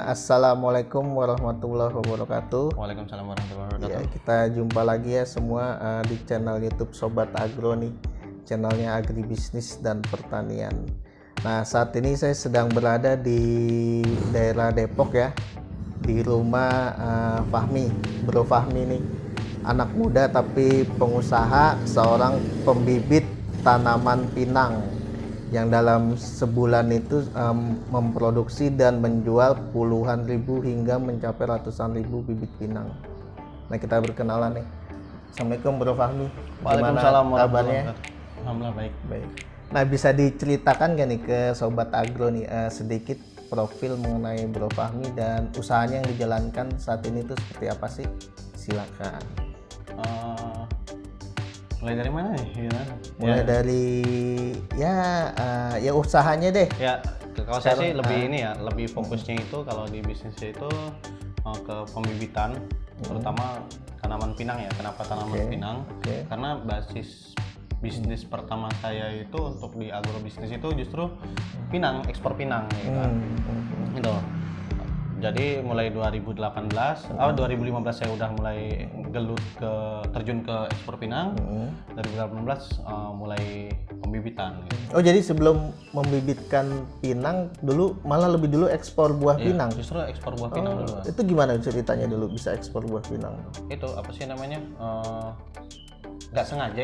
Assalamualaikum warahmatullahi wabarakatuh. Waalaikumsalam warahmatullahi wabarakatuh. Ya, kita jumpa lagi ya semua di channel YouTube Sobat Agro nih, channelnya agribisnis dan pertanian. Nah, saat ini saya sedang berada di daerah Depok ya, di rumah Fahmi, Bro Fahmi nih, anak muda tapi pengusaha, seorang pembibit tanaman pinang yang dalam sebulan itu memproduksi dan menjual puluhan ribu hingga mencapai ratusan ribu bibit pinang. Nah, kita berkenalan nih. Assalamualaikum Bro Fahmi. Waalaikumsalam kabarnya? Alhamdulillah baik. Baik. Nah, bisa diceritakan gak nih ke Sobat Agro nih sedikit profil mengenai Bro Fahmi dan usahanya yang dijalankan saat ini tuh seperti apa sih? Silakan. Mulai dari mana nih? Mulai dari ya usahanya deh. Ya, kalau saya sih lebih ini ya, lebih fokusnya itu kalau di bisnisnya itu ke pembibitan, terutama tanaman pinang ya. Kenapa tanaman pinang? Karena basis bisnis pertama saya itu untuk di agrobisnis itu justru pinang, ekspor pinang gitu kan. Gitu. Jadi mulai 2015 saya udah mulai terjun ke ekspor pinang. 2018 mulai pembibitan gitu. Oh, jadi sebelum membibitkan pinang dulu malah lebih dulu ekspor buah pinang. Justru ekspor buah pinang dulu. Itu gimana ceritanya dulu bisa ekspor buah pinang? Itu apa sih namanya? Nggak sengaja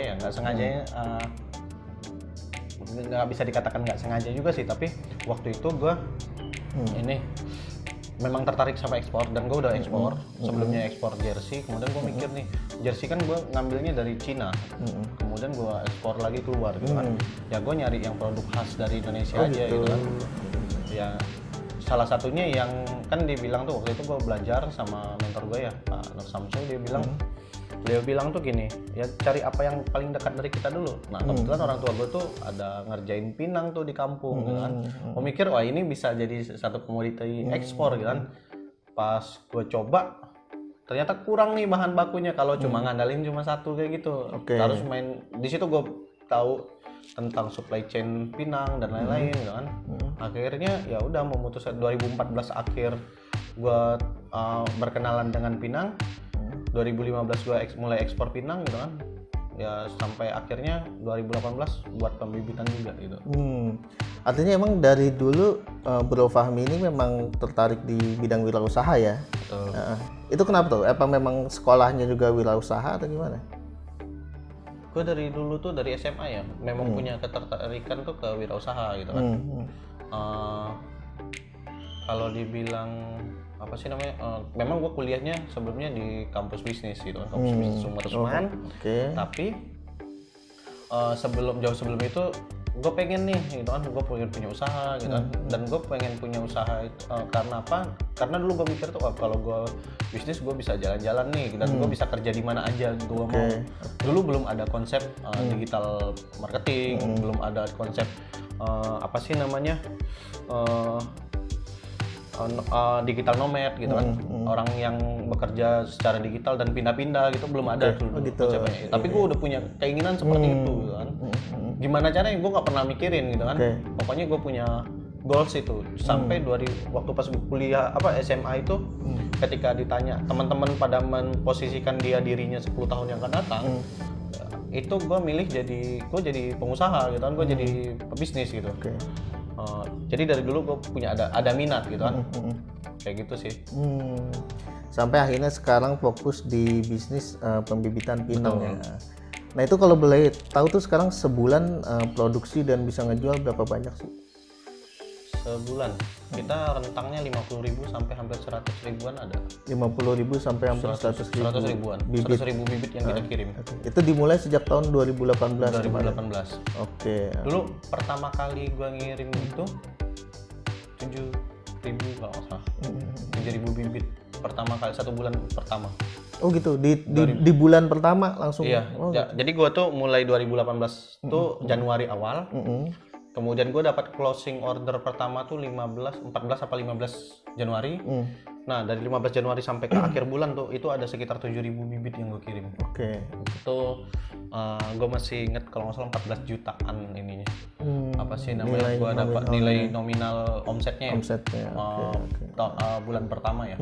nggak bisa dikatakan nggak sengaja juga sih, tapi waktu itu gue ini memang tertarik sama ekspor dan gue udah ekspor. Sebelumnya ekspor jersey, kemudian gue mikir nih, jersey kan gue ngambilnya dari Cina, kemudian gue ekspor lagi keluar gitu kan. Ya gue nyari yang produk khas dari Indonesia aja gitu kan. Ya salah satunya yang kan dibilang tuh waktu itu gue belajar sama mentor gue ya, Pak Nur Samsul. Dia bilang tuh gini, ya cari apa yang paling dekat dari kita dulu. Nah, kebetulan orang tua gue tuh ada ngerjain pinang tuh di kampung gitu kan. Gue mikir, wah ini bisa jadi satu komoditi ekspor gitu kan. Pas gue coba, ternyata kurang nih bahan bakunya kalau cuma ngandalin cuma satu kayak gitu. Harus main di situ. Gue tahu tentang supply chain pinang dan lain-lain gitu kan. Akhirnya ya udah memutuskan 2014 akhir gue berkenalan dengan pinang. 2015 gue mulai ekspor pinang gitu kan. Ya sampai akhirnya 2018 buat pembibitan juga gitu. Artinya emang dari dulu Bro Fahmi ini memang tertarik di bidang wirausaha ya? Betul. Itu kenapa tuh? Apa memang sekolahnya juga wirausaha atau gimana? Gue dari dulu tuh dari SMA ya memang punya ketertarikan tuh ke wirausaha gitu kan. Kalau dibilang apa sih namanya, memang gue kuliahnya sebelumnya di kampus bisnis gitu kan, kampus bisnis Sumber Usman. Tapi jauh sebelum itu gue pengen nih gitu kan, gue pengen punya usaha gitu kan. Dan gue pengen punya usaha itu karena apa? Karena dulu gue mikir tuh kalau gue bisnis gue bisa jalan-jalan nih dan gue bisa kerja di mana aja gue mau. Dulu belum ada konsep digital marketing, belum ada konsep apa sih namanya, digital nomad gitu kan, orang yang bekerja secara digital dan pindah-pindah gitu, belum ada dulu konsepnya. Tapi gue udah punya keinginan seperti itu gitu kan. Gimana caranya gue nggak pernah mikirin gitu kan. Pokoknya gue punya goals itu sampai waktu pas kuliah SMA itu, ketika ditanya teman-teman pada memposisikan dirinya 10 tahun yang akan datang, itu gue milih jadi pengusaha gitu kan, gue jadi pebisnis gitu. Jadi dari dulu gue punya ada minat gitu kan, kayak gitu sih. Sampai akhirnya sekarang fokus di bisnis pembibitan pinang ya. Nah, itu kalau boleh tahu tuh sekarang sebulan produksi dan bisa ngejual berapa banyak sih? Sebulan kita rentangnya 50.000 sampai hampir 100.000-an ada. 50.000 sampai hampir 100.000 ribuan bibit. 100.000 bibit yang kita kirim. Itu dimulai sejak tahun 2018. 2018. Dulu pertama kali gua ngirim itu 7.000 kalau nggak salah. 7.000 bibit pertama kali, satu bulan pertama. Oh gitu, di bulan pertama langsung? Iya, jadi gua tuh mulai 2018 tuh Januari awal. Kemudian gue dapat closing order pertama tuh 14 apa 15 Januari. Nah, dari 15 Januari sampai ke akhir bulan tuh itu ada sekitar 7.000 bibit yang gue kirim. Oke. Itu gue masih inget kalau nggak salah 14 jutaan ininya. Apa sih namanya? Nilai Gue dapat nominalnya. nilai nominal omsetnya ya. Omsetnya. Oke. Bulan pertama ya.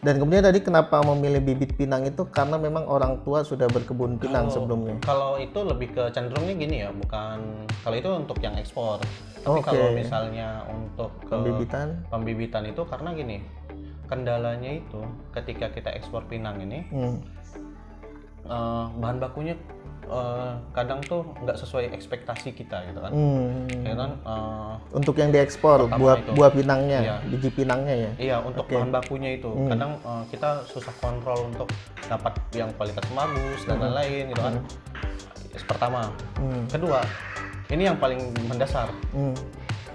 Dan kemudian tadi kenapa memilih bibit pinang itu karena memang orang tua sudah berkebun pinang sebelumnya. Kalau itu lebih ke cenderungnya gini ya, bukan kalau itu untuk yang ekspor. Tapi kalau misalnya untuk ke pembibitan itu karena gini, kendalanya itu ketika kita ekspor pinang ini bahan bakunya kadang tuh nggak sesuai ekspektasi kita gitu kan. Ya kan untuk yang diekspor buah pinangnya, biji pinangnya ya. Iya, untuk bahan bakunya itu kadang kita susah kontrol untuk dapat yang kualitas bagus dan lain-lain gitu kan. Pertama, kedua, ini yang paling mendasar.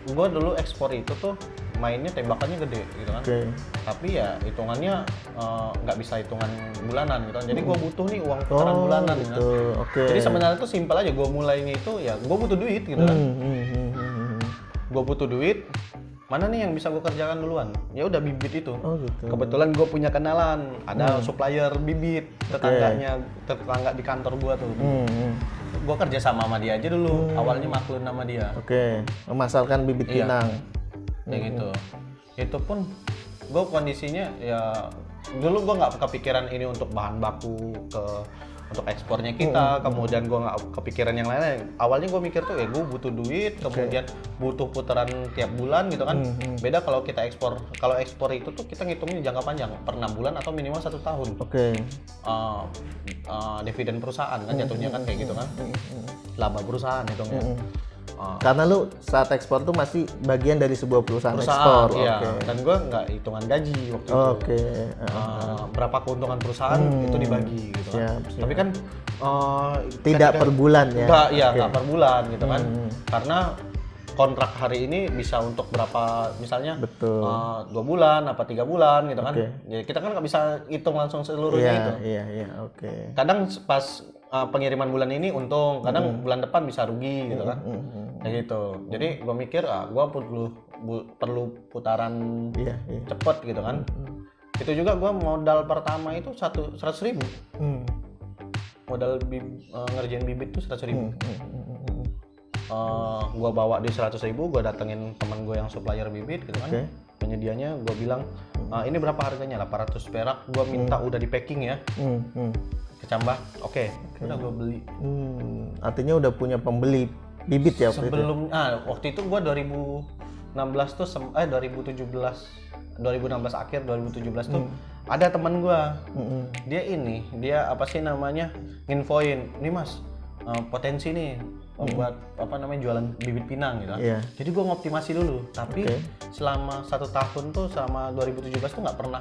Gue dulu ekspor itu tuh mainnya tembakannya gede gitu kan. Tapi ya hitungannya nggak bisa hitungan bulanan gitu kan. Jadi gue butuh nih uang putaran bulanan gitu. Jadi sebenarnya tuh simpel aja, gue mulainya itu ya gue butuh duit gitu kan. Gue butuh duit, mana nih yang bisa gue kerjakan duluan? Ya udah bibit itu. Kebetulan gue punya kenalan, ada supplier bibit, tetangga di kantor gue tuh. Gue kerja sama dia aja dulu. Awalnya maklun sama dia. Memasarkan bibit pinang. Kayak gitu. Itu pun gue kondisinya ya dulu gue nggak kepikiran ini untuk bahan baku untuk ekspornya kita. Kemudian gue nggak kepikiran yang lain. Awalnya gue mikir tuh ya gue butuh duit, kemudian butuh putaran tiap bulan gitu kan. Beda kalau kita ekspor. Kalau ekspor itu tuh kita ngitungnya jangka panjang, per 6 bulan atau minimal 1 tahun. Dividen perusahaan kan jatuhnya kan kayak gitu kan. Laba perusahaan hitungnya. Karena lu saat ekspor tuh masih bagian dari sebuah perusahaan ekspor. Iya. Dan gue nggak hitungan gaji waktu itu. Berapa keuntungan perusahaan itu dibagi gitu kan. Tapi kan tidak per bulan ya. Nggak per bulan gitu kan. Karena kontrak hari ini bisa untuk berapa misalnya 2 bulan apa 3 bulan gitu kan. Jadi kita kan nggak bisa hitung langsung seluruhnya itu. Kadang pas pengiriman bulan ini untung, kadang bulan depan bisa rugi gitu kan. Kayak gitu. Jadi gue mikir gue perlu putaran cepet gitu kan. Itu juga gue modal pertama itu 100.000. Modal ngerjain bibit tuh 100.000. Gue bawa di 100.000, gue datengin teman gue yang supplier bibit gitu kan. Penyedianya gue bilang ini berapa harganya, 800 perak. Gue minta udah di packing ya. Kecambah, udah gue beli. Artinya udah punya pembeli bibit ya waktu sebelum itu? Waktu itu gue 2016 tuh 2016 akhir 2017 tuh ada teman gue. Dia apa sih namanya nginfoin nih mas, potensi nih buat apa namanya jualan bibit pinang gitu. Jadi gue ngoptimasi dulu. Tapi selama 1 tahun tuh selama 2017 tuh nggak pernah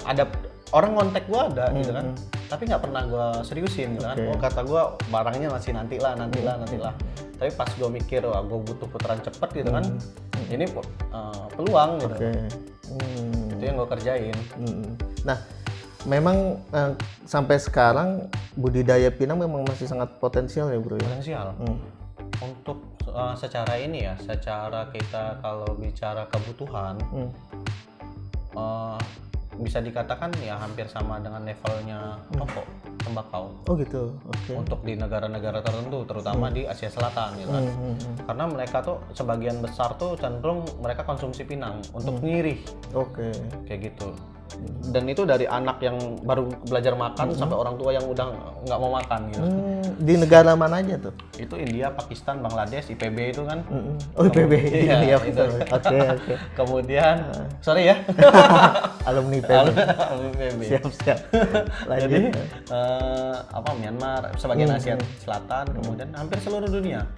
ada orang ngontek gue ada gitu kan. Tapi nggak pernah gue seriusin gitu kan. Kata gue barangnya masih nantilah. Tapi pas gue mikir gue butuh putaran cepet gitu kan. Ini peluang gitu. Itu yang gue kerjain. Nah, memang sampai sekarang budidaya pinang memang masih sangat potensial ya bro. Potensial. Untuk secara ini ya, secara kita kalau bicara kebutuhan, bisa dikatakan ya hampir sama dengan levelnya rokok, tembakau. Gitu. Untuk di negara-negara tertentu, terutama di Asia Selatan gitu kan. Karena mereka tuh sebagian besar tuh cenderung mereka konsumsi pinang untuk ngirih. Kayak gitu. Dan itu dari anak yang baru belajar makan sampai orang tua yang udah nggak mau makan gitu. Di negara mana aja tuh? Itu India, Pakistan, Bangladesh, IPB itu kan. IPB. Iya. Oke. Kemudian sorry ya. Alumni IPB. Siap. Jadi Myanmar, sebagian Asia Selatan, kemudian hampir seluruh dunia.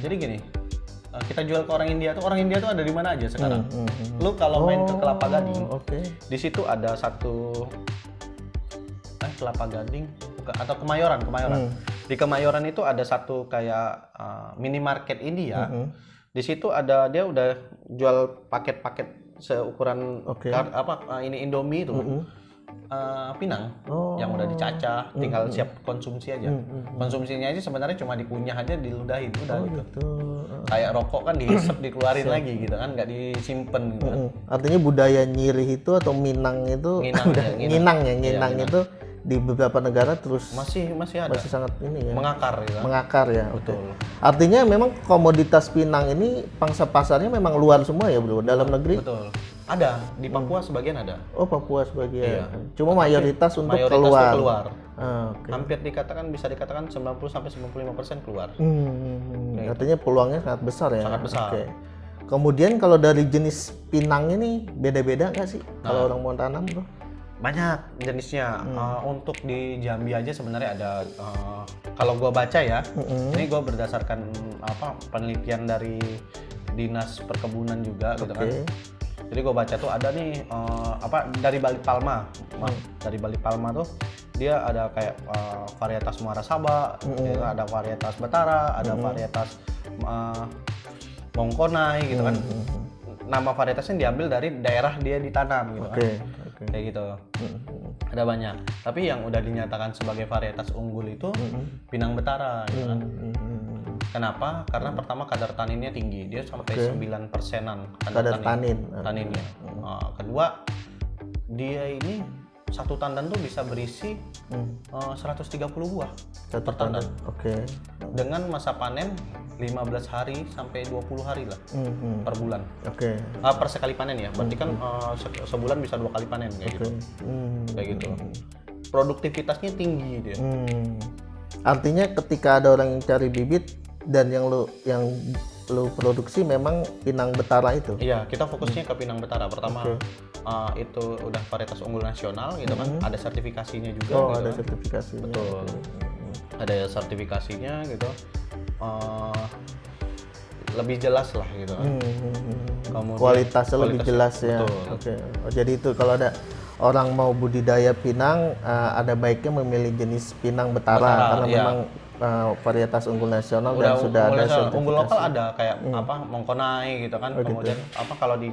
Jadi gini, kita jual ke orang India tuh ada di mana aja sekarang. Lu kalau main ke Kelapa Gading, di situ ada satu Kelapa Gading atau Kemayoran. Di Kemayoran itu ada satu kayak minimarket India. Di situ dia udah jual paket-paket seukuran ini Indomie itu. pinang Oh. yang udah dicacah, tinggal siap konsumsi aja. Konsumsinya aja sebenarnya cuma dikunyah aja, diludahin udah gitu. Gitu. Kayak rokok kan dihisap dikeluarin lagi gitu kan, nggak disimpen gitu kan. Artinya budaya nyirih itu atau Minang itu Nginang, ya, Nginang ya, Iya, Nginang itu di beberapa negara terus masih ada masih sangat ini ya. mengakar gitu kan. Mengakar ya. Oke. Betul. Artinya memang komoditas pinang ini pangsa pasarnya memang luar semua ya, Bro. Dalam negeri. Betul. Ada di Papua sebagian ada. Oh, Papua sebagian. Iya. Cuma mayoritas untuk Mayoritas keluar. tuh keluar. Oke. Hampir bisa dikatakan 90 sampai 95% keluar. Artinya peluangnya sangat besar ya. Sangat besar. Oke. Kemudian kalau dari jenis pinang ini beda-beda nggak sih kalau orang mau tanam, Bro? Banyak jenisnya. Untuk di Jambi aja sebenarnya ada kalau gua baca ya, ini gua berdasarkan penelitian dari Dinas Perkebunan juga gitu kan. Jadi gue baca tuh ada nih dari Balik Palma, dari Balik Palma tuh dia ada kayak varietas Muara Sabah, ya, ada varietas Betara, ada varietas Mongkonai gitu kan. Nama varietasnya diambil dari daerah dia ditanam gitu kan. Kayak gitu. Ada banyak. Tapi yang udah dinyatakan sebagai varietas unggul itu Pinang Betara gitu kan. Kenapa? Karena pertama kadar taninnya tinggi, dia sampai 9%-an Kadar tanin. taninnya. Kedua, dia ini satu tandan tuh bisa berisi 130 buah per tandan. Oke. Dengan masa panen 15 hari sampai 20 hari lah per bulan. Oke. Per sekali panen ya. Berarti kan sebulan bisa 2 kali panen kayak gitu. Kayak gitu. Produktivitasnya tinggi dia. Artinya ketika ada orang yang cari bibit dan yang lu produksi memang Pinang Betara itu. Iya, kita fokusnya ke Pinang Betara. Pertama itu udah varietas unggul nasional gitu kan. Ada sertifikasinya juga Oh, gitu ada kan. sertifikasinya. Betul. Ada sertifikasinya gitu. Lebih jelas lah gitu kan. Kemudian Kualitasnya lebih jelas ya. Betul. Oke. Oh, jadi itu kalau ada orang mau budidaya pinang, ada baiknya memilih jenis Pinang Betara karena iya. memang varietas unggul nasional Udah dan sudah unggul ada nasional. sertifikasi. Unggul lokal ada kayak Mongkonai gitu kan. Kemudian kalau di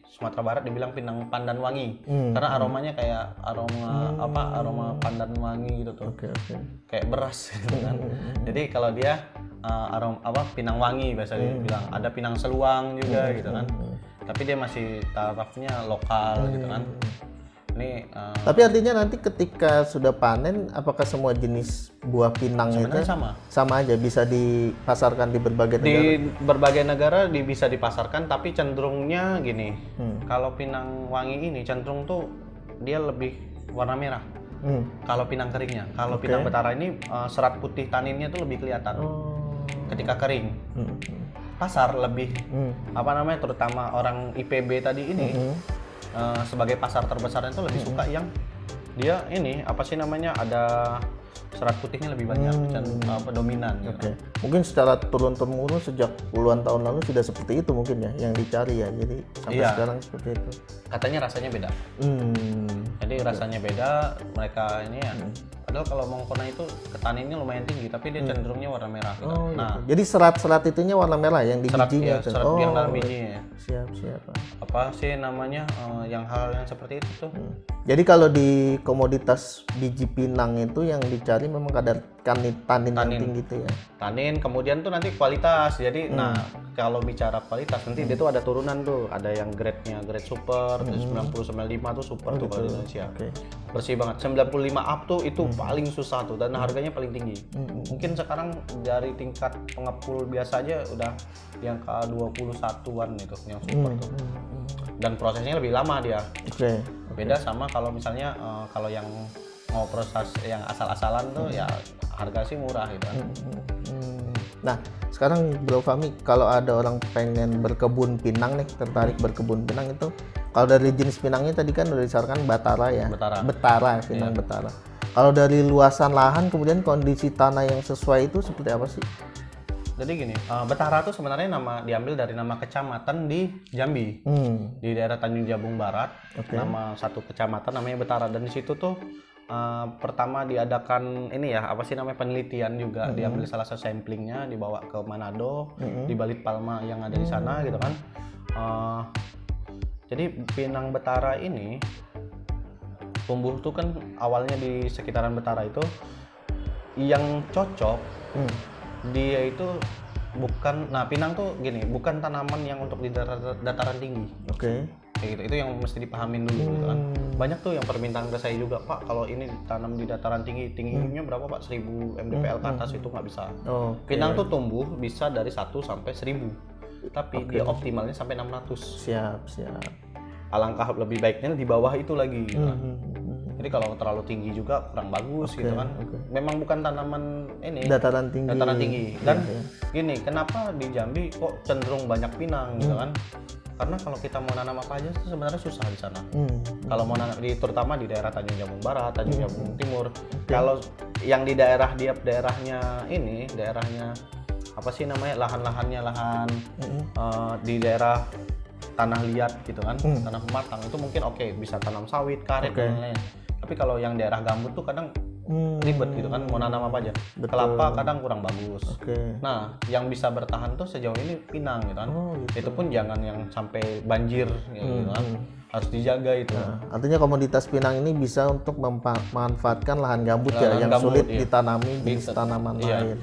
Sumatera Barat dibilang Pinang Pandan Wangi. Karena aromanya kayak aroma pandan wangi gitu tuh. Oke. Kayak beras gitu kan. Jadi kalau dia Pinang Wangi biasa dibilang. Ada Pinang Seluang juga gitu kan. Tapi dia masih tarafnya lokal gitu kan. Ini Tapi artinya nanti ketika sudah panen, apakah semua jenis buah pinang itu sebenarnya sama aja bisa dipasarkan di berbagai negara? di berbagai negara bisa dipasarkan, tapi cenderungnya gini. Kalau Pinang Wangi ini cenderung tuh dia lebih warna merah. Kalau pinang keringnya, kalau Pinang Betara ini serat putih taninnya tuh lebih kelihatan ketika kering. Pasar lebih terutama orang IPB tadi ini sebagai pasar terbesarnya itu lebih suka yang dia ini ada serat putihnya lebih banyak dominan. Oke. Mungkin secara turun-temurun sejak puluhan tahun lalu sudah seperti itu mungkin ya yang dicari ya. Jadi sampai sekarang seperti itu. Katanya rasanya beda. Jadi rasanya beda, mereka ini ya. Padahal kalau Mongkona itu ketaninnya lumayan tinggi, tapi dia cenderungnya warna merah. Gitu. Oh, nah, jadi serat-serat itunya warna merah yang di bijinya. Serat yang dalam bijinya. Siap. Apa sih namanya yang hal yang seperti itu tuh? Jadi kalau di komoditas biji pinang itu yang dicari memang kadar tanin yang tinggi itu ya. Tanin, kemudian tuh nanti kualitas. Jadi kalau bicara kualitas nanti dia tuh ada turunan tuh. Ada yang grade-nya, grade super, 90 95 tuh super tuh kalau di Indonesia. Bersih banget. 95 up tuh itu paling susah tuh dan harganya paling tinggi. Mungkin sekarang dari tingkat pengepul biasa aja udah yang ke 21-an itu yang super tuh. Dan prosesnya lebih lama dia. Beda sama kalau misalnya kalau yang mau proses yang asal-asalan tuh ya harga sih murah gitu kan. Nah, sekarang Bro Fahmi, kalau ada orang pengen berkebun pinang nih, tertarik berkebun pinang itu, kalau dari jenis pinangnya tadi kan udah disarankan Batara ya. Betara, pinang Betara. Kalau dari luasan lahan kemudian kondisi tanah yang sesuai itu seperti apa sih? Jadi gini, Betara tuh sebenarnya diambil dari nama kecamatan di Jambi, di daerah Tanjung Jabung Barat. Nama satu kecamatan namanya Betara, dan di situ tuh pertama diadakan penelitian juga, diambil salah satu samplingnya dibawa ke Manado, di Balik Palma yang ada di sana gitu kan. Jadi Pinang Betara ini tumbuh tuh kan awalnya di sekitaran Betara itu yang cocok dia itu bukan, nah pinang tuh gini, bukan tanaman yang untuk di dataran tinggi. Oke. Kayak gitu, itu yang mesti dipahamin dulu gitu kan. Banyak tuh yang permintaan ke saya juga, Pak kalau ini ditanam di dataran tinggi, tingginya berapa Pak? 1000 mdpl ke atas itu nggak bisa. Pinang tuh tumbuh bisa dari 1 sampai 1000, tapi dia optimalnya sampai 600. Siap. Alangkah lebih baiknya di bawah itu lagi gitu kan. Jadi kalau terlalu tinggi juga kurang bagus gitu kan. Memang bukan tanaman ini Dataran tinggi. Dan gini, kenapa di Jambi kok cenderung banyak pinang gitu kan? Karena kalau kita mau nanam apa aja itu sebenarnya susah di sana. Kalau mau nanam terutama di daerah Tanjung Jabung Barat, Tanjung Jabung Timur. Kalau yang di daerahnya apa sih namanya, lahan di daerah tanah liat gitu kan, tanah pematang itu mungkin bisa tanam sawit, karet dan lain-lain. Tapi kalau yang daerah gambut tuh kadang ribet gitu kan, mau nanam apa aja. Kelapa kadang kurang bagus. Nah, yang bisa bertahan tuh sejauh ini pinang gitu kan. Itu pun jangan yang sampai banjir gitu kan. Harus dijaga itu. Artinya komoditas pinang ini bisa untuk memanfaatkan lahan gambut yang gambut, sulit ditanami jenis tanaman lain.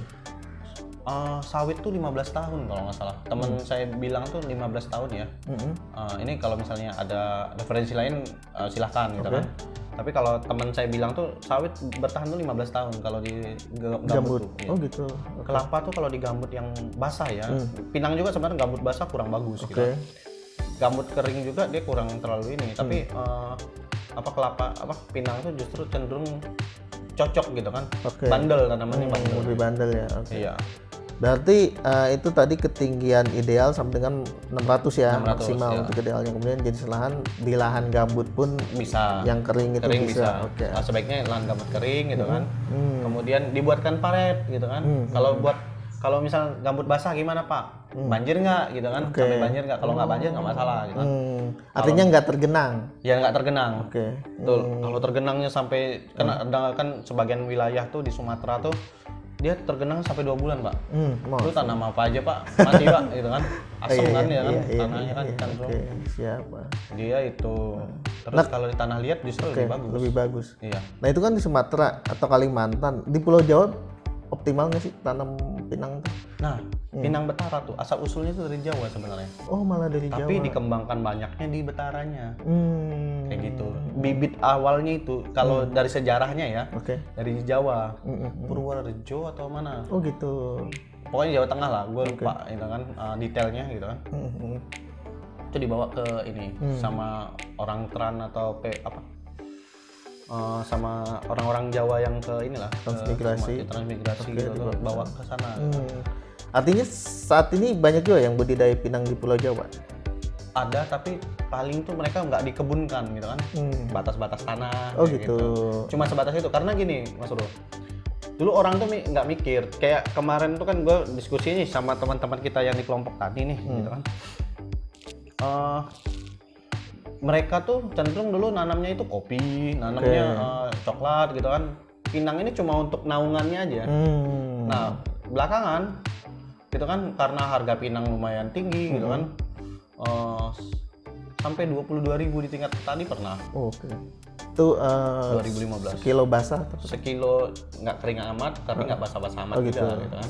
Sawit tuh 15 tahun kalau nggak salah. Temen saya bilang tuh 15 tahun ya. Ini kalau misalnya ada referensi lain silahkan gitu kan. Tapi kalau teman saya bilang tuh sawit bertahan tuh 15 tahun kalau di gambut tuh. Oh gitu. Kelapa tuh kalau di gambut yang basah ya. Pinang juga sebenarnya gambut basah kurang bagus gitu. Gambut kering juga dia kurang terlalu ini. Tapi pinang tuh justru cenderung cocok gitu kan. Bandel tanamannya bandel. Lebih bandel ya. Iya. Berarti itu tadi ketinggian ideal sampai dengan 600 ya 600, maksimal untuk idealnya. Kemudian jenis lahan di lahan gambut pun bisa. Yang kering itu bisa. Sebaiknya lahan gambut kering gitu kan. Kemudian dibuatkan paret gitu kan. Kalau misal gambut basah gimana Pak? Banjir nggak gitu kan? Sampai banjir nggak? Kalau nggak banjir nggak masalah gitu kan. Artinya nggak tergenang? Ya nggak tergenang. Betul. Kalau tergenangnya sampai kan sebagian wilayah tuh di Sumatera tuh dia tergenang sampai 2 bulan Pak. Lu tanam apa aja Pak? Mati Pak gitu kan. Asam kan ya kan tanahnya kan cenderung. Siapa? Dia itu. Terus kalau di tanah liat justru lebih bagus. Iya. Nah itu kan di Sumatera atau Kalimantan. Di Pulau Jawa optimal nggak sih tanam pinang tuh? Nah, pinang Betara tuh asal usulnya tuh dari Jawa sebenarnya. Oh malah dari Jawa. Tapi dikembangkan banyaknya di Betaranya. Kayak gitu. Bibit awalnya itu kalau dari sejarahnya ya, dari Jawa, Purworejo atau mana? Oh gitu. Pokoknya Jawa Tengah lah, gue lupa itu kan detailnya gitu kan. Itu dibawa ke ini sama orang Teran atau sama orang-orang Jawa yang ke inilah transmigrasi gitu bawa ke sana. Artinya saat ini banyak juga yang budidaya pinang di Pulau Jawa. Ada tapi paling tuh mereka nggak dikebunkan gitu kan, batas-batas tanah. Gitu. Cuma sebatas itu karena gini Mas Bro. Dulu orang tuh nggak mikir, kayak kemarin tuh kan gue diskusi nih sama teman-teman kita yang di kelompok tani nih gitu kan. Mereka tuh cenderung dulu nanamnya itu kopi, nanamnya coklat gitu kan. Pinang ini cuma untuk naungannya aja. Nah, belakangan gitu kan karena harga pinang lumayan tinggi gitu kan. Sampai 22.000 di tingkat petani pernah. Itu 2015. Sekilo basah atau? Sekilo nggak kering amat, tapi nggak basah-basah amat juga gitu kan.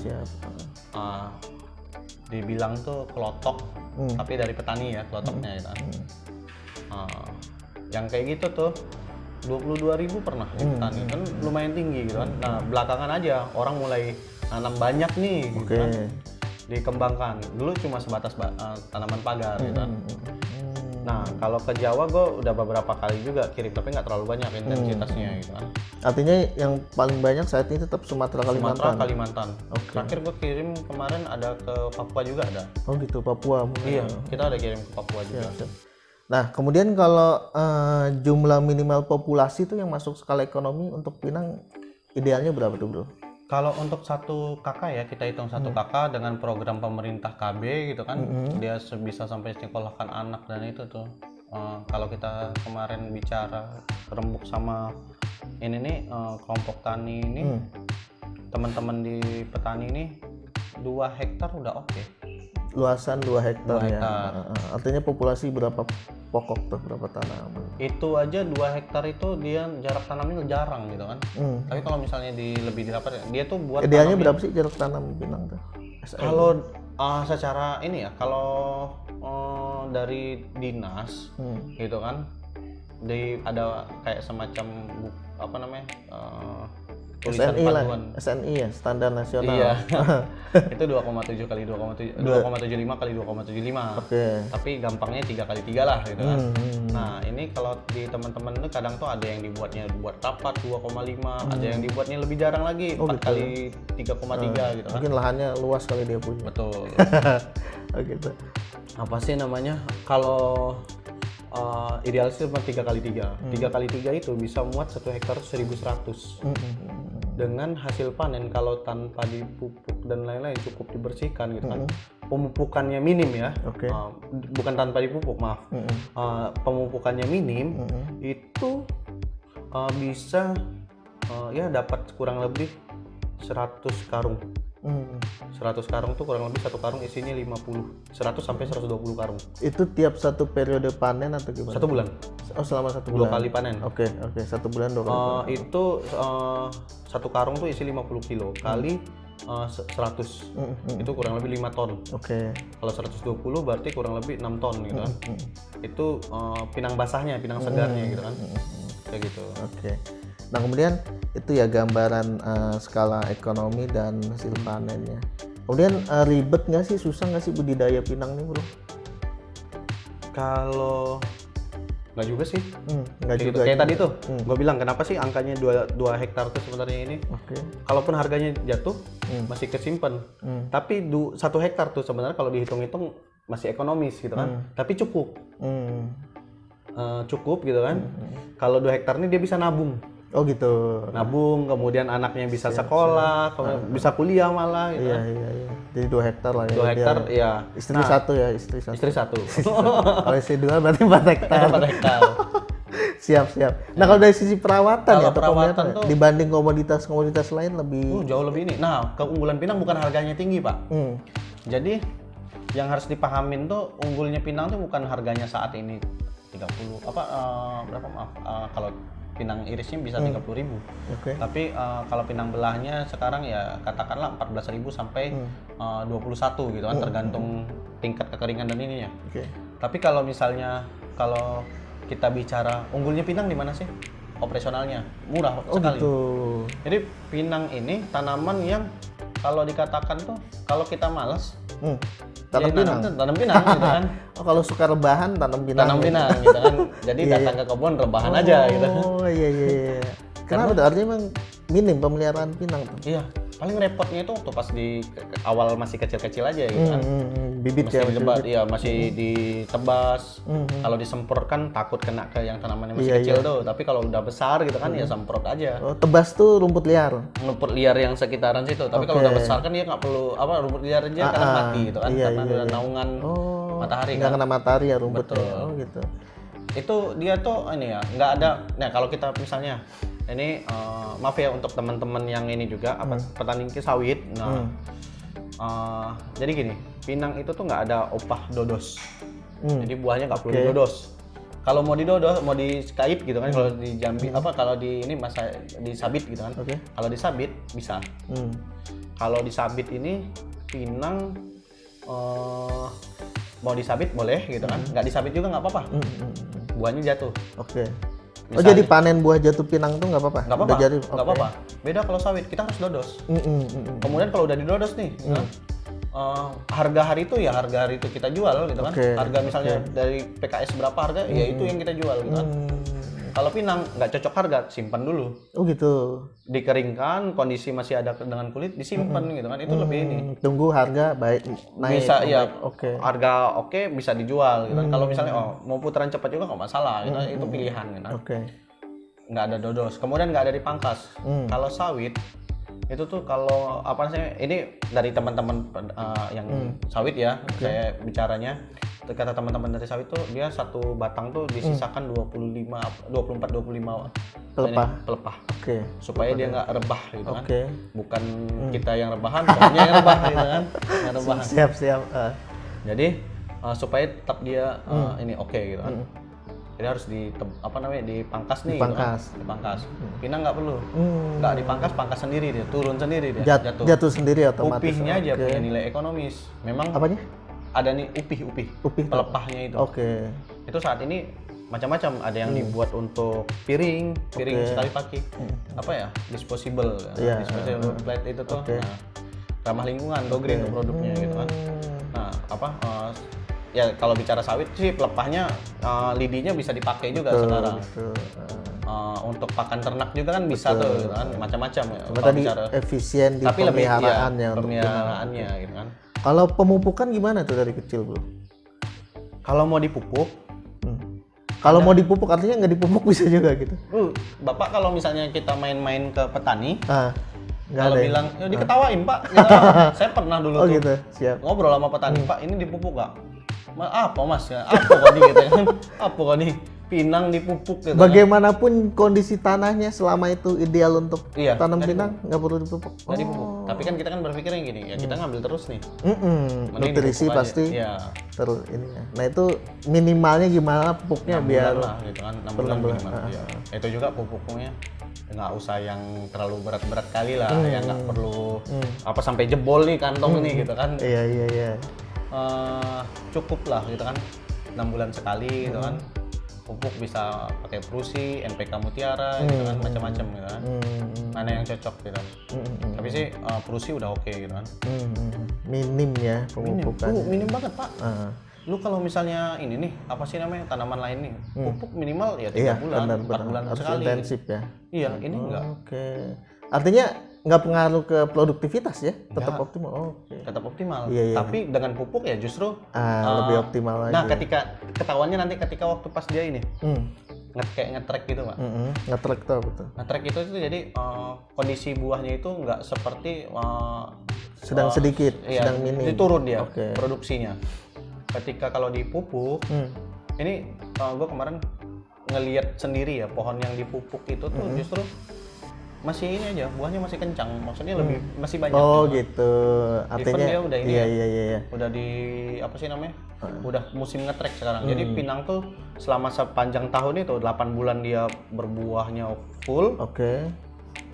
Dibilang tuh kelotok, tapi dari petani ya kelotoknya gitu kan. Yang kayak gitu tuh 22.000 pernah di petani kan lumayan tinggi gitu kan. Nah belakangan aja orang mulai nanam banyak nih gitu kan, dikembangkan. Dulu cuma sebatas tanaman pagar gitu kan. Nah kalau ke Jawa gue udah beberapa kali juga kirim tapi nggak terlalu banyak intensitasnya gitu kan. Artinya yang paling banyak saat ini tetap Sumatera Kalimantan. Terakhir gue kirim kemarin ada ke Papua juga ada. Oh gitu, Papua. Iya, kita ada kirim ke Papua juga. Nah, kemudian kalau jumlah minimal populasi itu yang masuk skala ekonomi untuk pinang idealnya berapa tuh, Bro? Kalau untuk satu kakak ya, kita hitung satu kakak dengan program pemerintah KB gitu kan, dia bisa sampai sekolahkan anak dan itu tuh. Kalau kita kemarin bicara rembuk sama ini nih kelompok tani ini, teman-teman di petani ini 2 hektar udah oke. Luasan 2 hektar ya. Artinya populasi berapa pokok tuh berapa tanaman? Itu aja 2 hektar itu dia jarak tanamnya jarang gitu kan. Tapi kalau misalnya lebih didapat, dia tuh buat Idealnya berapa sih jarak tanam pinang tuh? kalau secara ini ya, kalau dari dinas gitu kan, ada kayak semacam apa namanya, tulisan SNI lah, panduan. SNI ya, standar nasional. Iya. Itu 2,7 kali 2,75 kali 2,75. Oke. Tapi gampangnya 3 kali 3 lah gitu kan. Nah, ini kalau di teman-teman itu kadang tuh ada yang dibuatnya buat rapat 2,5, ada yang dibuatnya lebih jarang lagi 4 gitu. kali 3,3 gitu kan. Mungkin lahannya luas kali dia punya. Betul. Oh gitu. Apa sih namanya? Kalau ideal sih cuma 3 kali 3. 3 kali 3 itu bisa muat 1 hektar 1.100. Dengan hasil panen kalau tanpa dipupuk dan lain-lain cukup dibersihkan gitu kan. Pemupukannya minim ya. Oke. Bukan tanpa dipupuk, maaf. Pemupukannya minim itu bisa ya dapat kurang lebih 100 karung. 100 karung tuh kurang lebih 1 karung isinya 100 sampai 120 karung. Itu tiap satu periode panen atau gimana? 1 bulan. Oh, selama 1 2 bulan. kali panen. Oke, 1 bulan 2 kali panen. Itu 1 karung tuh isi 50 kilo kali 100. Itu kurang lebih 5 ton. Oke. Kalau 120 berarti kurang lebih 6 ton gitu kan. Itu pinang basahnya, pinang segarnya gitu kan. Kayak gitu. Oke. Nah, kemudian itu ya gambaran skala ekonomi dan hasil panennya. Kemudian ribet nggak sih, susah nggak sih budidaya pinang nih, bro? Kalau nggak juga sih. Nggak Kayak juga. gitu. Kayak tadi tuh, gue bilang kenapa sih angkanya 2 hektar tuh sebenarnya ini. Oke. Kalaupun harganya jatuh, masih kesimpan. Tapi 1 hektar tuh sebenarnya kalau dihitung-hitung masih ekonomis gitu kan. Tapi cukup. Cukup gitu kan. Kalau 2 hektar ini dia bisa nabung. Oh gitu. Nabung, kemudian anaknya bisa sekolah, bisa kuliah malah gitu. Iya. Jadi 2 hektar lah ya. 2 hektar ya. Istri satu ya, istri satu. Istri 1. Kalau istri 2 berarti 4 hektar. 4 hektar. Siap. Nah, kalau dari sisi perawatan Kalau ya, atau perawatan pemeliharaan, tuh- dibanding komoditas lain lebih. Jauh lebih ini. Nah, keunggulan pinang bukan harganya tinggi, Pak. Jadi yang harus dipahamin tuh unggulnya pinang tuh bukan harganya saat ini 30 berapa maaf, kalau pinang irisnya bisa 30.000. Oke. Tapi kalau pinang belahnya sekarang ya katakanlah 14.000 sampai 21 gitu kan, tergantung tingkat kekeringan dan ininya. Oke. Tapi kalau misalnya kalau kita bicara unggulnya pinang di mana sih? Operasionalnya murah sekali. Gitu. Jadi pinang ini tanaman yang kalau dikatakan tuh kalau kita malas Tanam ya pinang. tanam pinang gitu kan. Oh, kalau suka rebahan tanam pinang. Tanam pinang gitu kan. Jadi datang ke kebun rebahan aja gitu. Oh iya. Kenapa tuh? Artinya memang minim pemeliharaan pinang tuh. Iya, paling repotnya itu waktu pas di awal masih kecil-kecil aja gitu kan. Bibit Masih ya. dilebat, iya masih ditebas. Kalau disemprot kan takut kena ke yang tanamannya masih Iya, kecil tuh. Tapi kalau udah besar gitu kan ya semprot aja. Oh, tebas tuh rumput liar. Rumput liar yang sekitaran situ. Tapi kalau udah besar kan dia nggak perlu rumput liar aja karena mati gitu kan, Iya, karena ada naungan matahari Nggak kan. kena matahari ya rumputnya. Betul. Oh gitu. Itu dia tuh ini ya nggak ada. Nah kalau kita misalnya ini maaf ya untuk teman-teman yang ini juga petani sawit. Nah jadi gini, pinang itu tuh nggak ada opah dodos. Jadi buahnya nggak perlu didodos. Kalau mau didodos, mau dikait gitu kan, kalau di Jambi kalau di ini masa disabit gitu kan. Oke. Kalau disabit bisa. Kalau disabit ini pinang mau disabit boleh gitu kan, nggak disabit juga nggak apa-apa. Buahnya jatuh. Oke. Oh, Misalnya- jadi panen buah jatuh pinang tuh nggak apa-apa? Nggak apa-apa, Udah jadi. nggak apa-apa. Beda kalau sawit, kita harus dodos. Kemudian kalau udah didodos nih, harga hari itu ya harga hari itu kita jual gitu kan. Oke, Harga misalnya dari PKS berapa harga, ya itu yang kita jual gitu kan. Kalau pinang nggak cocok harga, simpan dulu. Oh gitu. Dikeringkan, kondisi masih ada dengan kulit, disimpan gitu kan. Itu lebih ini. Tunggu harga baik naik. Bisa ya, Oke. harga oke bisa dijual gitu kan. Kalau misalnya mau putaran cepat juga nggak masalah gitu. Itu pilihan gitu kan. Oke. Nggak ada dodos, kemudian nggak ada dipangkas. Kalau sawit itu tuh kalau apa sih, ini dari teman-teman yang sawit ya, saya bicaranya kata teman-teman dari sawit tuh dia satu batang tuh disisakan 24-25 pelepah Oke. supaya dia nggak rebah gitu kan. Oke. Bukan kita yang rebahan, pohonnya yang rebah gitu kan, yang rebahan. Siap. Jadi supaya tetap dia ini oke gitu kan. Jadi harus dipangkas nih Dipangkas. gitu kan. Dipangkas. Pinang nggak perlu. Nggak dipangkas, pangkas sendiri dia, turun sendiri dia, jatuh. Jatuh sendiri otomatis. Upihnya aja Oke. punya nilai ekonomis. Memang Apanya? ada nih upih pelepahnya itu. Oke. Itu saat ini macam-macam, ada yang dibuat untuk piring sekali pakai. Apa ya? Disposable. Iya. Disposable plate itu tuh. Oke. Nah, ramah lingkungan, go green tuh produknya gitu kan. Nah, ya kalau bicara sawit sih pelepahnya lidinya bisa dipakai juga sekarang. Betul. Untuk pakan ternak juga kan bisa tuh gitu kan, macam-macam ya. Cuma Kalau tadi bicara efisien di tapi lebih pemeliharaannya. pemeliharaannya gitu kan. Kalau pemupukan gimana tuh dari kecil, Bro? Kalau mau dipupuk, Kalau mau dipupuk artinya nggak dipupuk bisa juga gitu. Bapak kalau misalnya kita main-main ke petani, Nggak kalau ada. bilang, ya diketawain Pak. Gitu. Saya pernah dulu Oh tuh gitu, siap. ngobrol sama petani, Pak ini dipupuk nggak? Apa Mas? Ya, apa kok nih gitu kan? Apa kok nih? Pinang dipupuk gitu. Bagaimanapun kondisi tanahnya selama itu ideal untuk Iya, tanam pinang nggak perlu dipupuk. Nggak dipupuk. Tapi kan kita kan berpikirnya gini, ya kita ngambil terus nih. Mending Nutrisi dipupuk aja. pasti Iya. terus ini ya. Nah itu minimalnya gimana pupuknya 6 biar bulan lah gitu kan, 6 bulan minimal. Ya. Itu juga pupuknya nggak usah yang terlalu berat-berat kali lah, yang nggak perlu apa sampai jebol nih kantong nih gitu kan. iya. Cukup lah gitu kan, 6 bulan sekali gitu kan. Pupuk bisa pakai Prusi, NPK Mutiara gitu kan, macam-macam gitu kan. Mana yang cocok gitu. Tapi sih Prusi udah oke gitu kan. Minim ya pemupukan. Minim banget Pak. Lu kalau misalnya ini nih, apa sih namanya, tanaman lain nih, pupuk minimal ya 3 bulan, 4 bulan harus sekali. intensif ya. Iya, ini enggak. Oke. Artinya nggak pengaruh ke produktivitas ya, tetap optimal. Oke. Tetap optimal. Iya. Tapi dengan pupuk ya justru Lebih optimal lagi. nah, ketika ketahuannya nanti ketika waktu pas dia ini kayak nge-track gitu, Pak. Nge-track tuh betul. Nge-track itu jadi kondisi buahnya itu nggak seperti Sedang sedikit, iya, sedang minim. itu turun dia Oke. produksinya. Ketika kalau dipupuk, ini gue kemarin ngelihat sendiri ya, pohon yang dipupuk itu tuh justru masih ini aja, buahnya masih kencang, maksudnya lebih masih banyak. Oh gitu. Artinya dia udah ini iya. udah di apa sih namanya, udah musim nge-track sekarang. Jadi pinang tuh selama sepanjang tahun itu 8 bulan dia berbuahnya full, Oke.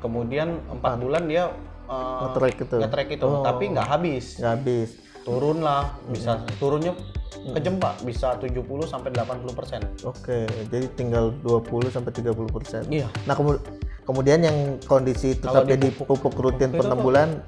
kemudian 4 bulan dia Nge-track itu. tapi nggak habis, Nggak habis. turun lah, bisa turunnya kejam Pak, bisa 70 sampai 80%. Oke, jadi tinggal 20 sampai 30%. Iya. Nah, kemudian yang kondisi tetap dipupuk rutin per 6 bulan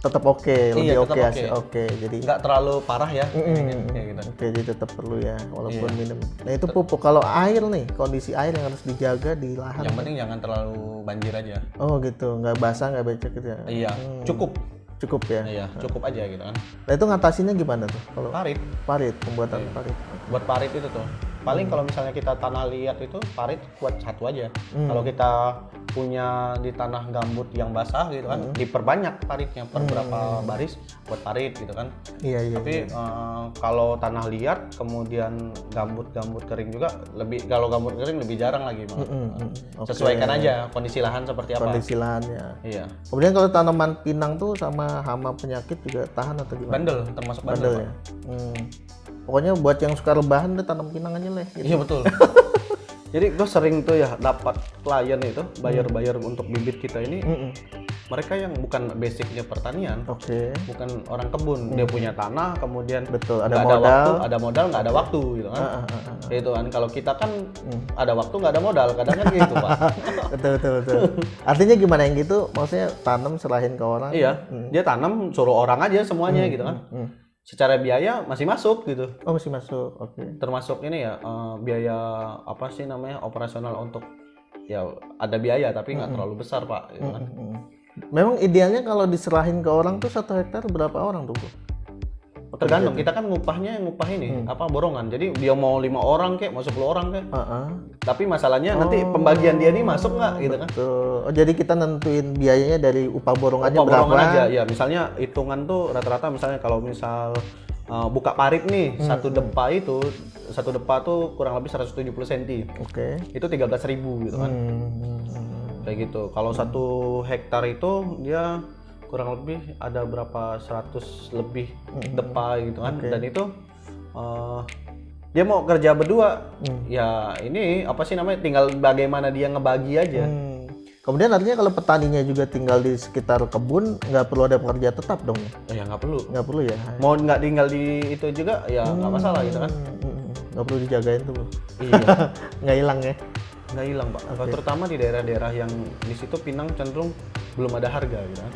tetap oke, lebih tetap oke oke. hasil. Oke, jadi Nggak terlalu parah ya, kayak gitu. oke, jadi tetap perlu ya walaupun minum. Nah, itu pupuk. Kalau air nih, kondisi air yang harus dijaga di lahan. Yang penting jangan terlalu banjir aja. Oh, gitu. Nggak basah, nggak becek gitu ya. Iya, cukup. Cukup ya. Iya, cukup aja gitu kan. Nah, itu ngatasinnya gimana tuh? Kalau Parit, pembuatan parit. buat parit itu tuh. Paling kalau misalnya kita tanah liat itu parit buat satu aja. Kalau kita punya di tanah gambut yang basah gitu kan, diperbanyak paritnya per berapa baris buat parit gitu kan. Iya. Tapi kalau tanah liat kemudian gambut kering juga lebih, kalau gambut kering lebih jarang lagi malah. Oke. Sesuaikan aja kondisi lahan seperti apa. Kondisi lahannya. Iya. Kemudian kalau tanaman pinang tuh sama hama penyakit juga tahan atau gimana? Bandel, termasuk bandel. Bandel ya. Pokoknya buat yang suka rebahan deh tanam pinang aja lah. Gitu. Iya betul. Jadi gue sering tuh ya dapat klien itu bayar untuk bibit kita ini, mereka yang bukan basicnya pertanian, bukan orang kebun, dia punya tanah, kemudian betul, ada modal, ada modal nggak ada waktu gitu kan. Itu kan kalau kita kan ada waktu nggak ada modal, kadang kan gitu Pak. betul. Artinya gimana yang gitu? Maksudnya tanam serahin ke orang? Iya, dia tanam suruh orang aja semuanya gitu kan. Secara biaya masih masuk gitu. Oh masih masuk, oke. Termasuk ini ya biaya apa sih namanya operasional untuk ya ada biaya tapi nggak terlalu besar Pak. Gitu kan. Memang idealnya kalau diserahin ke orang tuh 1 hektar berapa orang tuh? Tergantung, kita kan ngupah ini apa borongan. Jadi dia mau 5 orang kek, mau 10 orang kek. Tapi masalahnya nanti pembagian dia ini masuk nggak gitu kan? Oh jadi kita nentuin biayanya dari upah borongannya Upah berapa? borongan aja, ya misalnya hitungan tuh rata-rata misalnya kalau misal buka parit nih, satu depa tuh kurang lebih 170 cm. Oke. Itu 13.000 gitu kan. Kayak gitu. Kalau 1 hektar itu dia kurang lebih ada berapa 100 lebih depa gitu kan. Dan itu dia mau kerja berdua, ya ini apa sih namanya, tinggal bagaimana dia ngebagi aja. Kemudian artinya kalau petaninya juga tinggal di sekitar kebun, nggak perlu ada pekerja tetap dong? Ya nggak perlu. Nggak perlu ya? Mau nggak tinggal di itu juga ya nggak masalah gitu kan. Nggak perlu dijagain tuh, Bro. Iya. Nggak hilang ya? Nggak hilang Pak. Terutama di daerah-daerah yang di situ Pinang cenderung belum ada harga gitu kan.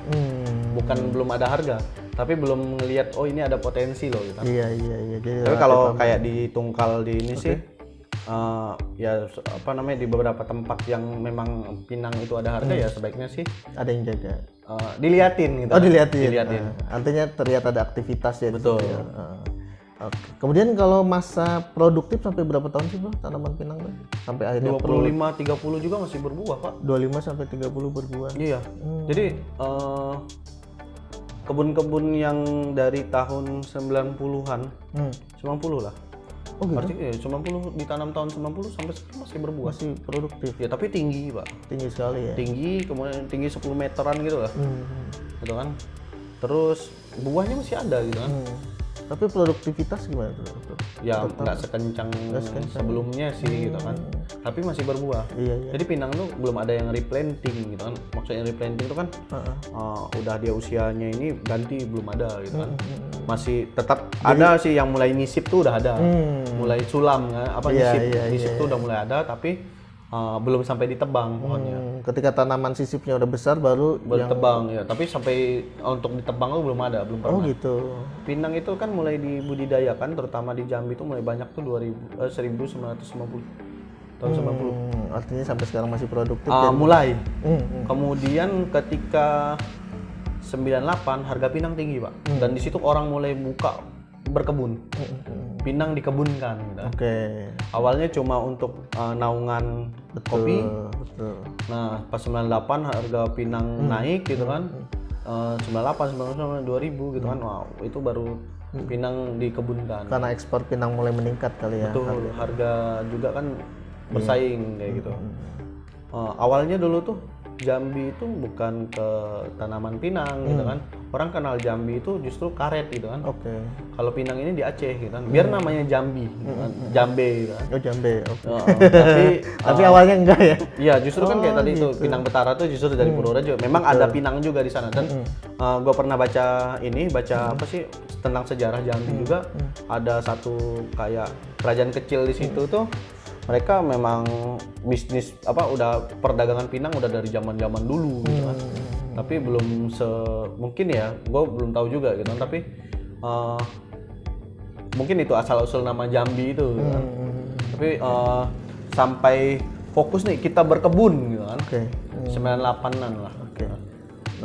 Bukan belum ada harga, tapi belum ngelihat oh ini ada potensi loh gitu kan. Iya. Jadi Tapi kalau kayak di Tungkal di ini sih, ya apa namanya, di beberapa tempat yang memang Pinang itu ada harga, ya sebaiknya sih ada yang jaga. diliatin gitu. Oh, diliatin. Diliatin. Artinya terlihat ada aktivitas ya. di Betul. situ ya. Oke. Kemudian kalau masa produktif sampai berapa tahun sih, Bro, tanaman pinang tuh? Sampai akhirnya 25-30 juga masih berbuah Pak. 25 sampai 30 berbuah. Iya. Jadi kebun-kebun yang dari tahun 90-an, 90 lah. Oh gitu? Artinya 90 ditanam tahun 90 sampai sekarang masih berbuah. Masih produktif. Ya tapi tinggi Pak. Tinggi sekali ya. Tinggi, kemudian tinggi 10 meteran gitu lah. Gitu kan. Terus buahnya masih ada gitu kan. Tapi produktivitas gimana tuh? Ya nggak sekencang sebelumnya sih gitu kan. Tapi masih berbuah. Iya. Jadi pinang tuh belum ada yang replanting gitu kan. Maksudnya replanting itu kan udah dia usianya ini ganti, belum ada gitu kan. Masih tetap ada sih yang mulai nyisip tuh udah ada. Mulai sulam kan, apa nyisip tuh udah mulai ada, tapi belum sampai ditebang pohonnya. Ketika tanaman sisipnya udah besar baru Tebang ya, tapi sampai untuk ditebang tuh belum ada, belum pernah. Oh gitu. Pinang itu kan mulai dibudidayakan, terutama di Jambi itu mulai banyak tuh 1950 tahun 90. Artinya sampai sekarang masih produktif. Mulai. Kemudian ketika 98 harga pinang tinggi Pak, dan di situ orang mulai buka berkebun. Pinang dikebunkan gitu. Oke. Awalnya cuma untuk naungan kopi. Betul. Nah, pas 98 harga pinang naik gitu kan. 98, 99, 2000 gitu kan. Wow, itu baru pinang dikebunkan. Karena ekspor pinang mulai meningkat kali ya. Betul, harga juga kan bersaing kayak gitu. Awalnya dulu tuh Jambi itu bukan ke tanaman pinang gitu kan. Orang kenal Jambi itu justru karet gitu kan. Oke. Kalau pinang ini di Aceh gitu kan. Biar namanya Jambi gitu kan. Jambe gitu kan. Oh Jambe. Oke. Tapi awalnya enggak ya. iya, justru kan kayak tadi itu Pinang Betara tuh justru dari Purworejo. Memang ada pinang juga di sana, dan gua pernah baca apa sih tentang sejarah Jambi juga. Ada satu kayak kerajaan kecil di situ tuh. Mereka memang bisnis udah perdagangan pinang udah dari zaman-zaman dulu gitu kan. Tapi belum mungkin ya, gue belum tahu juga gitu kan. Tapi mungkin itu asal-usul nama Jambi itu gitu kan. Tapi sampai fokus nih kita berkebun gitu kan. Oke. 98-an lah. Oke.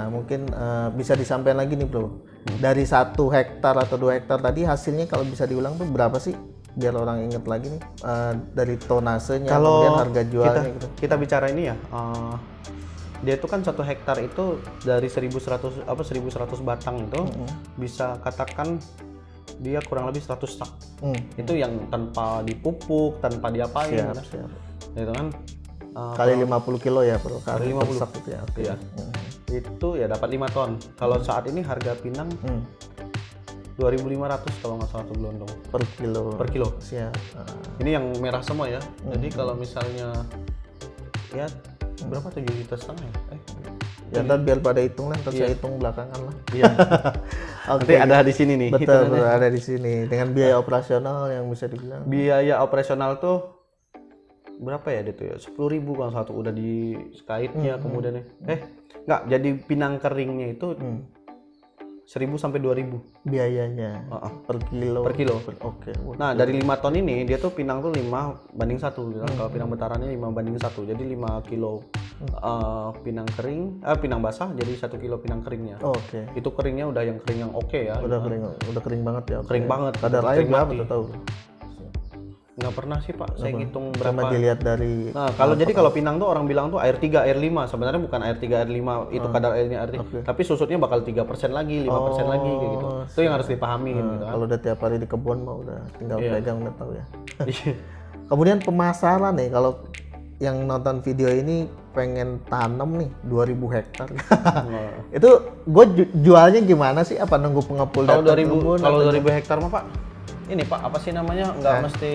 Nah mungkin bisa disampaikan lagi nih Bro. Dari 1 hektar atau 2 hektar tadi hasilnya kalau bisa diulang tuh berapa sih? Biar orang inget lagi nih dari tonasenya, kemudian harga jualnya gitu. Kita bicara ini ya, dia itu kan 1 hektar itu dari 1100 batang itu bisa katakan dia kurang lebih 100 sak. Itu yang tanpa dipupuk, tanpa diapain. Siap. Gitu kan. Kali 50 kilo ya Bro. Kali 50 sak itu ya. Oke. Iya. Itu ya dapat 5 ton. Kalau saat ini harga pinang 2.500 kalau nggak salah tuh gelondong per kilo. Siap. Ini yang merah semua ya. Jadi kalau misalnya ya berapa, 7,5 juta ya? Ya ntar biar pada hitung lah, ntar saya hitung belakangan lah. Iya. Nanti ada di sini nih. Betul, ada di sini dengan biaya operasional yang bisa dibilang. Biaya operasional tuh berapa ya itu ya? 10.000 kalau satu udah di kaitnya kemudian nggak, jadi pinang keringnya itu 1.000 sampai 2.000 biayanya per kilo. Oke. Nah dari 5 ton ini dia tuh pinang tuh 5:1 gitu. Kalau pinang betarannya 5:1, jadi 5 kilo pinang kering, pinang basah jadi 1 kilo pinang keringnya. Oke. Itu keringnya udah yang kering yang oke ya. Udah kering banget ya. Kering banget. Kadar air berapa tuh tahu? Nggak pernah sih Pak, saya ngitung berapa. Cuma dilihat dari. Nah kalau pinang tuh orang bilang tuh air 3, air 5. Sebenarnya bukan air 3, air 5 itu kadar airnya air 3. Tapi susutnya bakal 3% lagi, 5% lagi kayak gitu. Itu yang harus dipahami gitu kan. Kalau udah tiap hari di kebun mah udah tinggal pegang udah tahu ya. Iya. Kemudian pemasaran nih, kalau yang nonton video ini pengen tanam nih 2.000 hektar. Itu gue jualnya gimana sih? Apa nunggu pengepul Kalau 2.000 hektar mah Pak, ini Pak, apa sih namanya? Nggak mesti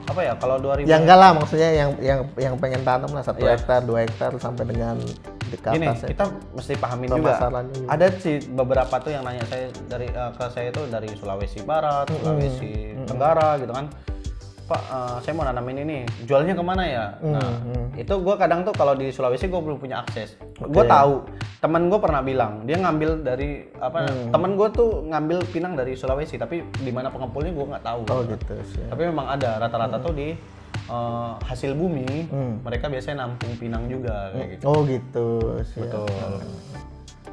apa ya? Kalau 2000 Ya enggak lah, maksudnya yang pengen tanam lah 1 Iya. hektar, 2 hektar sampai dengan di gini, atas ya. kita mesti pahamin juga. Permasalahannya juga. Ada sih beberapa tuh yang nanya saya dari ke saya itu dari Sulawesi Barat, Sulawesi Tenggara gitu kan. Pak, saya mau nanamin ini, jualnya kemana ya? Nah, itu gue kadang tuh kalau di Sulawesi gue belum punya akses. Gue tahu, teman gue pernah bilang dia ngambil dari apa? Teman gue tuh ngambil pinang dari Sulawesi, tapi di mana pengepulnya gue nggak tahu. Oh gitu sih. Tapi memang ada rata-rata tuh di hasil bumi, mereka biasanya nampung pinang juga kayak gitu. Oh gitu sih. Betul.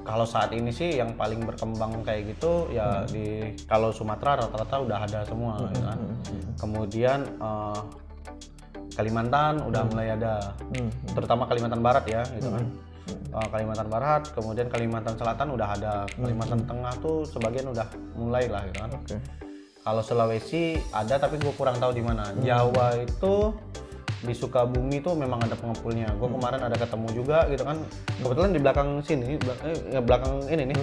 Kalau saat ini sih yang paling berkembang kayak gitu ya di kalau Sumatera rata-rata udah ada semua gitu kan. Kemudian Kalimantan udah mulai ada, terutama Kalimantan Barat ya gitu kan. Kalimantan Barat, kemudian Kalimantan Selatan udah ada, Kalimantan Tengah tuh sebagian udah mulai lah gitu kan. Oke. Kalau Sulawesi ada tapi gue kurang tahu di mana. Jawa itu di Sukabumi tuh memang ada pengepulnya. Gue kemarin ada ketemu juga gitu kan. Kebetulan di belakang sini, belakang ini nih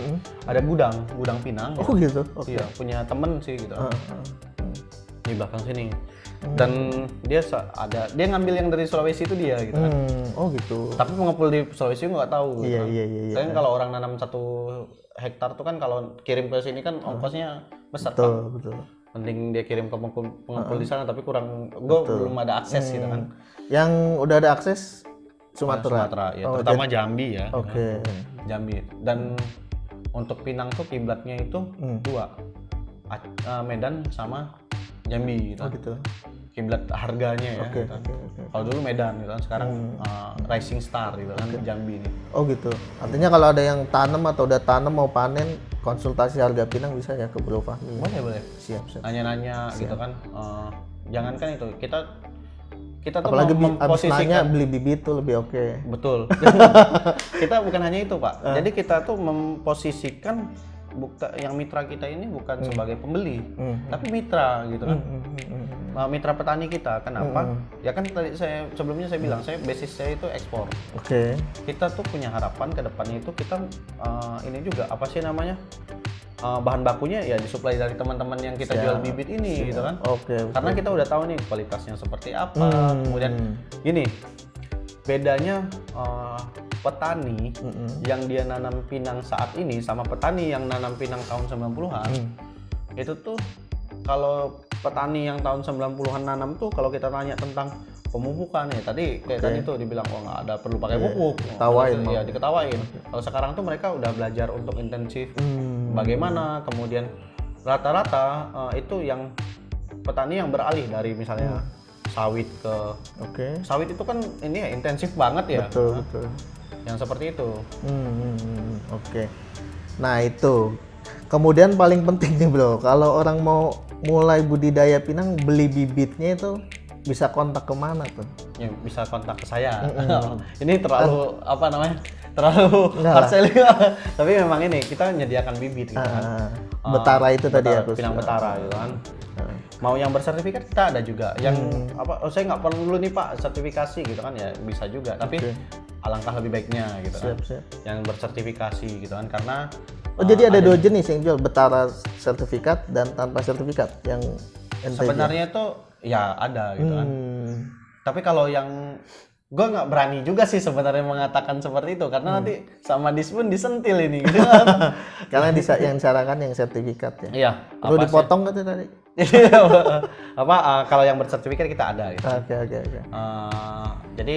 ada gudang pinang. Oh gitu. Oke. Iya, punya temen sih gitu. Di belakang sini. Dan dia dia ngambil yang dari Sulawesi itu dia gitu kan. Oh gitu. Tapi pengepul di Sulawesi gue nggak tahu. Gitu Iya, kan. iya. Soalnya kalau orang nanam 1 hektar tuh kan kalau kirim ke sini kan ongkosnya besar kan. Betul. Penting dia kirim ke pengepul di sana tapi kurang, gue belum ada akses gitu kan. Yang udah ada akses Sumatera. Ya, terutama Jambi ya. Oke. Jambi. Dan untuk pinang tuh kiblatnya itu 2, Medan sama Jambi gitu. Oh gitu. Kiblat harganya ya. Oke. Gitu. Kalau dulu Medan gitu kan, sekarang Rising Star gitu kan Jambi nih. Oh gitu. Artinya kalau ada yang tanam atau udah tanam mau panen, konsultasi harga pinang bisa ya ke Bro Fahmi. Boleh. Siap. Nanya-nanya gitu kan. Jangankan itu, kita tuh Apalagi abis nanya memposisikan beli bibit tuh lebih oke. betul. Kita bukan hanya itu Pak. Jadi kita tuh memposisikan yang mitra kita ini bukan sebagai pembeli, tapi mitra gitu kan. Mitra petani kita. Kenapa? Ya kan tadi sebelumnya saya bilang, basis saya itu ekspor. Oke. Kita tuh punya harapan ke depannya itu kita ini juga apa sih namanya? Bahan bakunya ya disuplai dari teman-teman yang kita jual bibit ini gitu kan. Oke. Karena kita udah tahu nih kualitasnya seperti apa. Kemudian gini, bedanya petani yang dia nanam pinang saat ini sama petani yang nanam pinang tahun 90-an itu tuh, kalau petani yang tahun 90-an nanam tuh kalau kita tanya tentang pemupukan ya tadi kayak tadi tuh dibilang nggak ada perlu pakai pupuk, diketawain. Kalau sekarang tuh mereka udah belajar untuk intensif bagaimana, kemudian rata-rata itu yang petani yang beralih dari misalnya sawit ke sawit itu kan ini ya intensif banget ya. Betul. Yang seperti itu. Oke. Nah itu. Kemudian paling penting nih Bro, kalau orang mau mulai budidaya pinang, beli bibitnya itu bisa kontak kemana tuh? Ya, bisa kontak ke saya. Ini terlalu apa namanya? Terlalu hard selling. Tapi memang ini kita menyediakan bibit gitu kan. Betara itu tadi aku. Pinang betara gitu kan. Mau yang bersertifikat kita ada juga. Yang apa? Oh, saya nggak perlu nih Pak sertifikasi gitu kan ya, bisa juga. Tapi alangkah lebih baiknya gitu kan. Yang bersertifikasi gitu kan, karena jadi ada 2 jenis yang jual, betara sertifikat dan tanpa sertifikat yang sebenarnya itu ya ada gitu kan. Tapi kalau yang gue nggak berani juga sih sebenarnya mengatakan seperti itu, karena nanti sama Dispun disentil ini gitu kan. Karena yang disarankan yang sertifikat ya. Iya. Perlu dipotong kan tadi? Kalau yang bersertifikat kita ada gitu. Oke. Jadi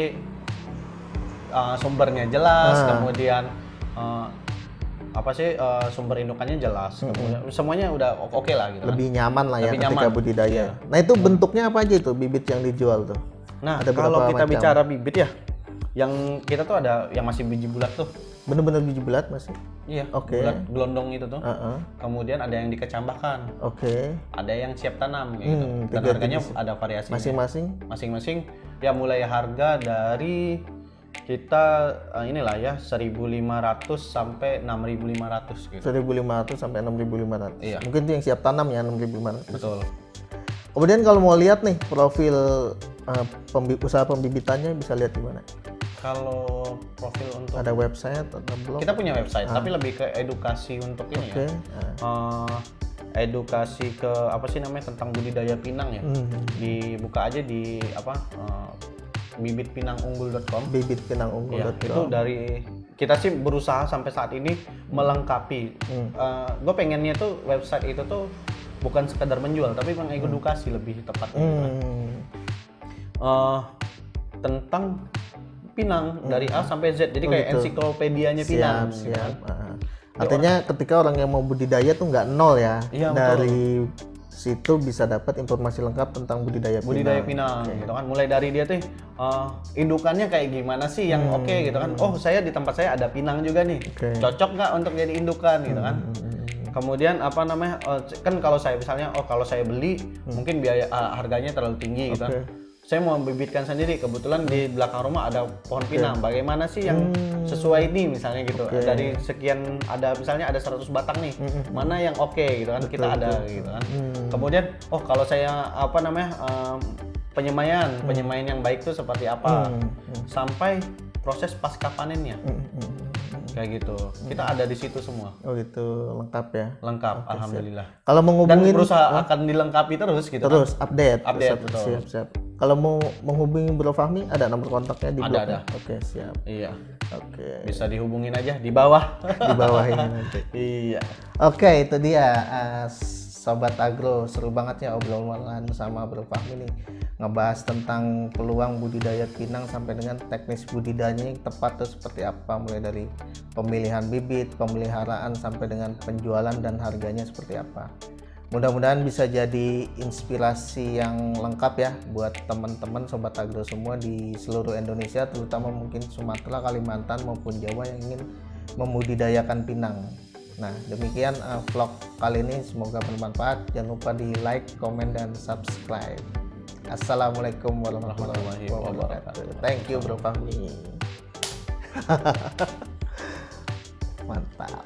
sumbernya jelas, kemudian sumber indukannya jelas, kemudian semuanya udah oke lah gitu. Lebih nyaman lah ya Lebih ketika nyaman. budidaya. Iya. Nah itu bentuknya apa aja itu bibit yang dijual tuh? Nah Ada kalau berapa kita macam? bicara bibit ya, yang kita tuh ada yang masih biji bulat tuh. Bener-bener biji bulat masih? Iya. Oke. Bulat gelondong itu tuh. Kemudian ada yang dikecambahkan. Oke. Ada yang siap tanam gitu. Dan harganya ada variasi. Masing-masing ya mulai harga dari kita inilah ya 1.500 sampai 6.500 gitu. 1.500 sampai 6.500. Iya. Mungkin itu yang siap tanam ya 6.500. Betul. Kemudian kalau mau lihat nih profil usaha pembibitannya bisa lihat di mana? Kalau profil untuk Ada website atau blog? kita punya website, tapi lebih ke edukasi untuk ini ya. edukasi ke apa sih namanya tentang budidaya pinang ya. Dibuka aja di bibitpinangunggul.com. bibitpinangunggul.com. Ya, itu dari kita sih berusaha sampai saat ini melengkapi. Gue pengennya tuh website itu tuh bukan sekedar menjual, tapi mengedukasi lebih tepatnya. Tentang Pinang dari A sampai Z, jadi kayak ensiklopedianya Pinang. Siap. Artinya ketika orang yang mau budidaya tuh nggak nol ya, Iya, dari situ bisa dapat informasi lengkap tentang budidaya Pinang gitu kan, mulai dari dia tuh indukannya kayak gimana sih yang oke gitu kan. Oh, saya di tempat saya ada pinang juga nih, cocok nggak untuk jadi indukan gitu kan. Kemudian apa namanya, kan kalau saya misalnya kalau saya beli mungkin biaya harganya terlalu tinggi gitu kan. Saya mau bibitkan sendiri, kebetulan di belakang rumah ada pohon pinang. Bagaimana sih yang sesuai ini misalnya gitu. Dari sekian ada misalnya ada 100 batang nih. Mana yang oke gitu kan, kita ada gitu kan. Kemudian kalau saya apa namanya penyemaian yang baik itu seperti apa. Sampai proses pasca panennya. Kayak gitu. Kita ada di situ semua. Oh gitu, lengkap ya. Lengkap, alhamdulillah. Kalau mau Dan menghubungi berusaha akan dilengkapi terus gitu terus kan. update, Betul. siap. Kalau mau menghubungi Bro Fahmi ada nomor kontaknya di blog. Ada. Oke, siap. Iya. Oke. Bisa dihubungin aja di bawah. Di bawah ini nanti. Iya. Oke, itu dia Sobat Agro, seru banget ya obrolan sama Bro Fahmi nih, ngebahas tentang peluang budidaya pinang sampai dengan teknis budidayanya yang tepat tuh seperti apa, mulai dari pemilihan bibit, pemeliharaan sampai dengan penjualan dan harganya seperti apa. Mudah-mudahan bisa jadi inspirasi yang lengkap ya buat teman-teman Sobat Agro semua di seluruh Indonesia, terutama mungkin Sumatera, Kalimantan maupun Jawa yang ingin membudidayakan pinang. Nah, demikian vlog kali ini, semoga bermanfaat. Jangan lupa di like, komen, dan subscribe. Assalamualaikum warahmatullahi wabarakatuh. Thank you Bro Fahmi. Mantap.